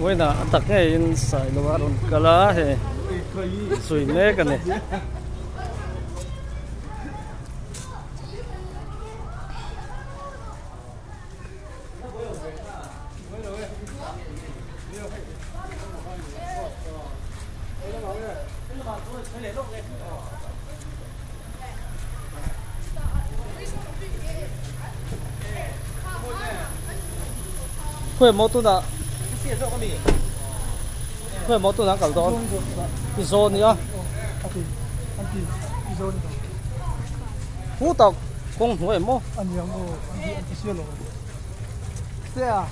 Ôi na tắc ngay in sai lo aron kala he sui me ka ne Khuya mô tu na khuya mô tu na cầu đó iso nữa phú tộc không khuya mô anh em cô anh xưa rồi thế à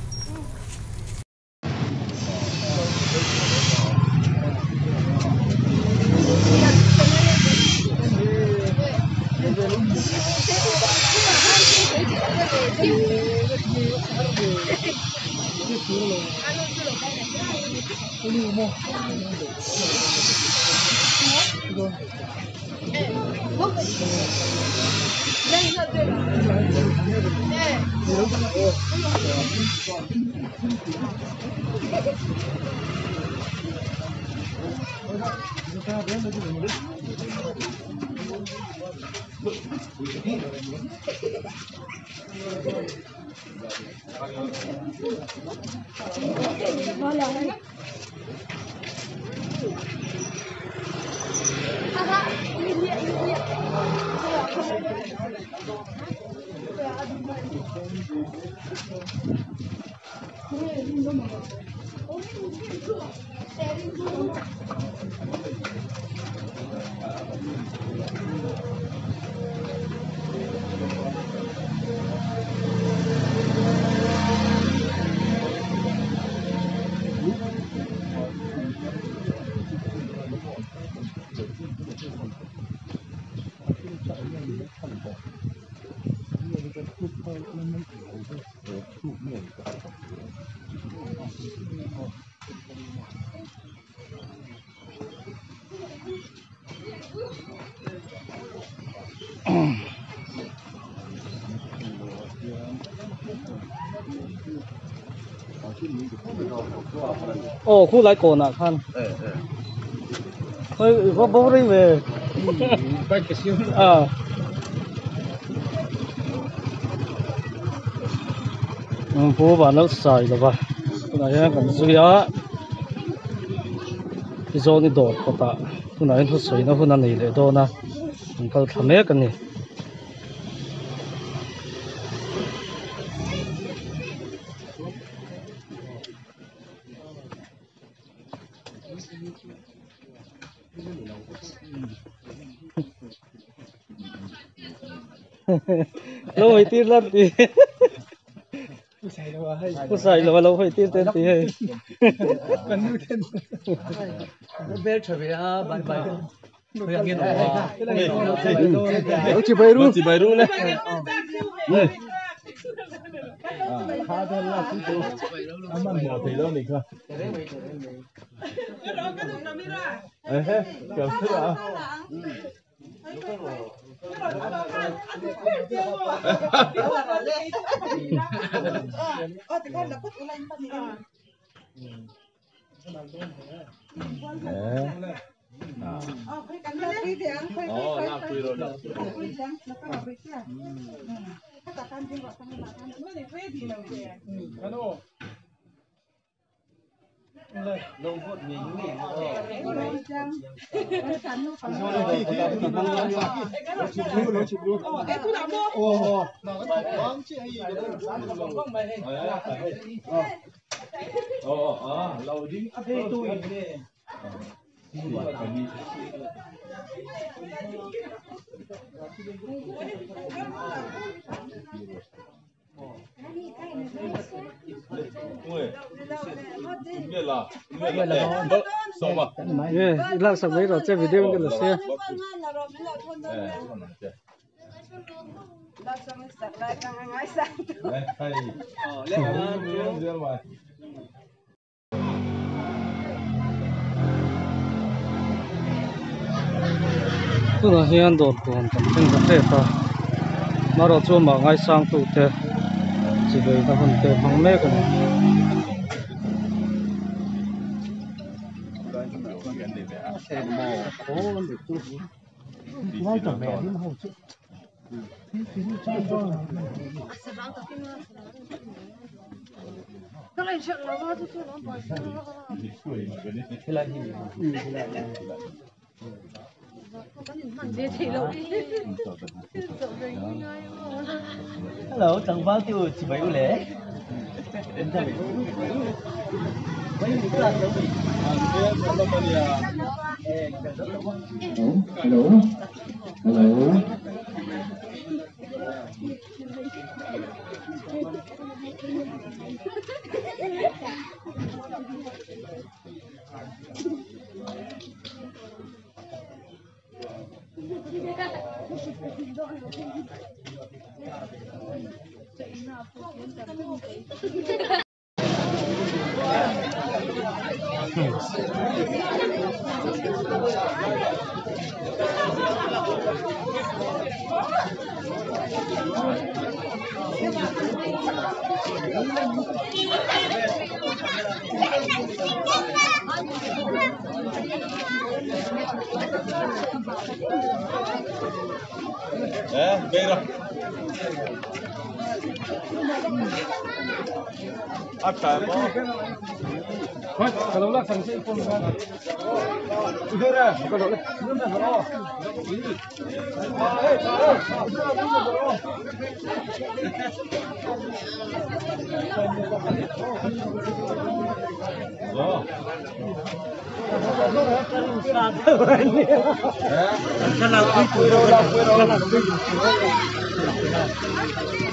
Ồ khu lại cổ nè khăn hơi có bố đi về phố bà nó xài rồi bà cái này còn duy á cái chỗ này đổ có ta cái này nó sấy nó hôm nay để đó na mình có tham mấy cái này lâu phải tin lên thì có sai là lâu phải tin tên thì hay cần như thế bé trở về bạn bạn tôi ăn cái nó chỉ bay luôn này khá thân là cái ăn mặn bỏ thì đâu này cơ kiểu thế à Long phút mình nghỉ lâu đi là sao mấy rồi chơi video cái là xe là hiền đột còn tầm chân thật thế ta mà rồi cho mà ngay sang tụ thế chỉ về ta còn tiền bằng mẹ còn ngay cả mẹ đi mà không chịu cái này chuyện nó quá thôi nó bỏ hello chẳng bao tiêu chỉ mấy lẽ hello hello về rồi áp trái bó thôi cái đó là thành sự không được đưa ra cái đó là đưa ra đó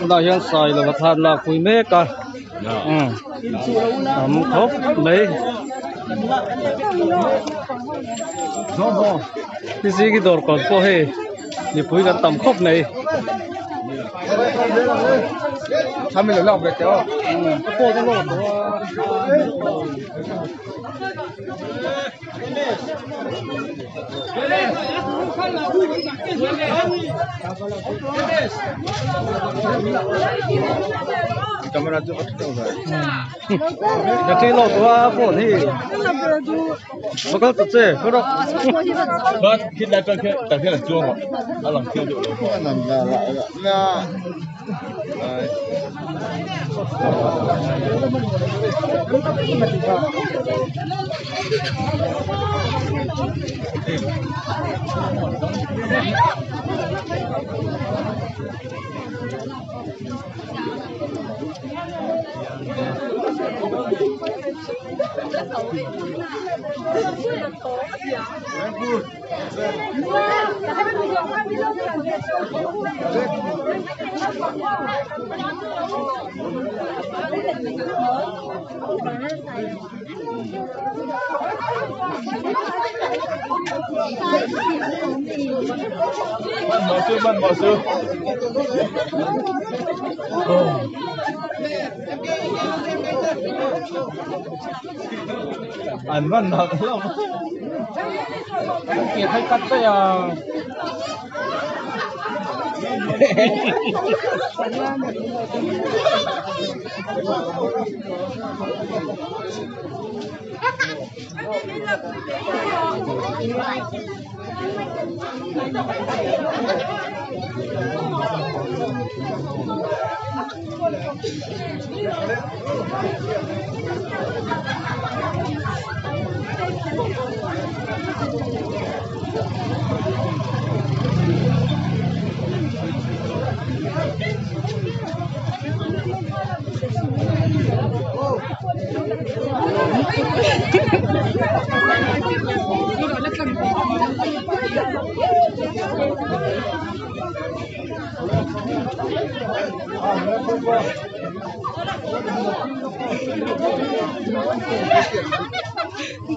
đại hiện sai là vật là quý mê cả khóc mấy cái gì cái đồ còn có hệ thì quý cái tầm khóc nàyทำไม่เหลือหรอกเด็กเจ้า cái cô cái lỗ camera tu apa tu cái lỗ của phone thì bakal tự chế cái đó bớt khi lại coi khi tại khi là chuông rồi nó làm kêu được làm lại là Ban mở sư ảnh văn nặng lắm kia thấy cắt đấy à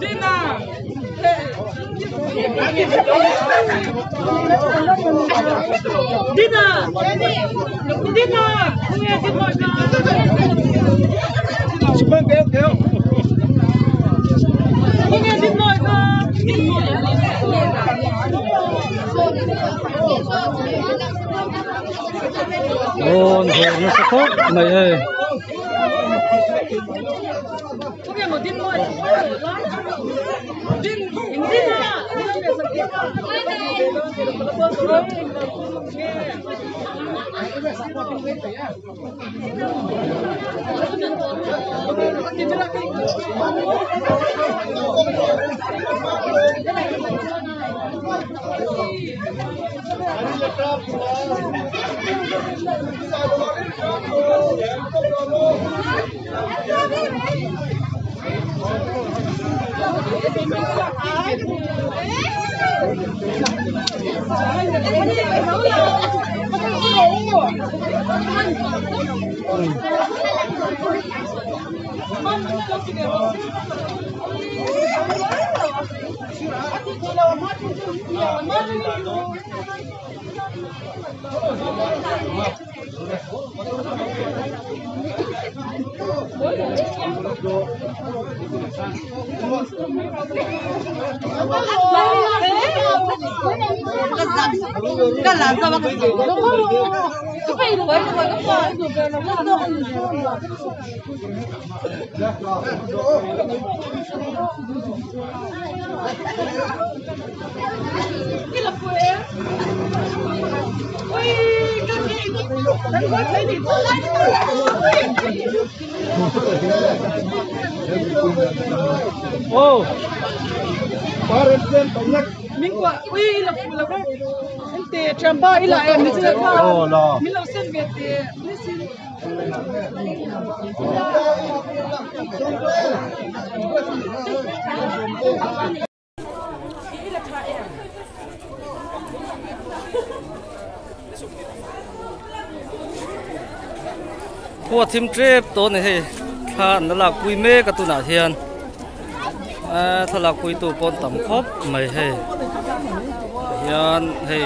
Dina. Dina. Dina. Vâng, kéo Không nghe tin mời cơ. ôn hồ nó sẽ tốt mày ơi Có cái một tin thôi. Tin à. Cái làm sao mà cái gì nó cái phải được cái phải cái là quê ôi cái gì đánh quá thấy thì ô mình qua ui là cái em tê tramba ý là em mình chưa có mình làm sen việt tê mình xin qua team tripตัวนี้ให้ท่านนั่นละคุยเมฆกับตัวหน้าเทียนถ้าละคุยตัวปนต่ำครบไม่ให้ยันให้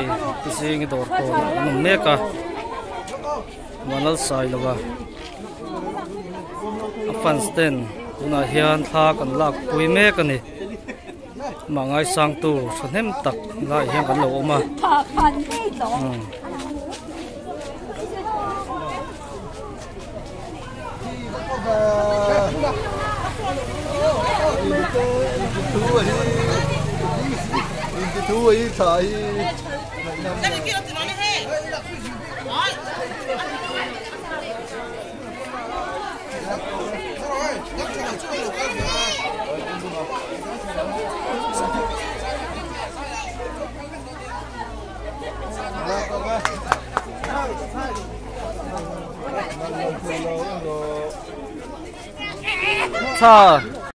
ตัวสิ่งตัวตัวนุ่มเมฆกับมันนั่นใส่แล้วว่าฟันสเตนตัวหน้าเทียนท่ากันละคุยเมฆกันนี่มาไงสังตัวฉันเห็นตักละเฮียกันหลงมาThu ấy thấy cha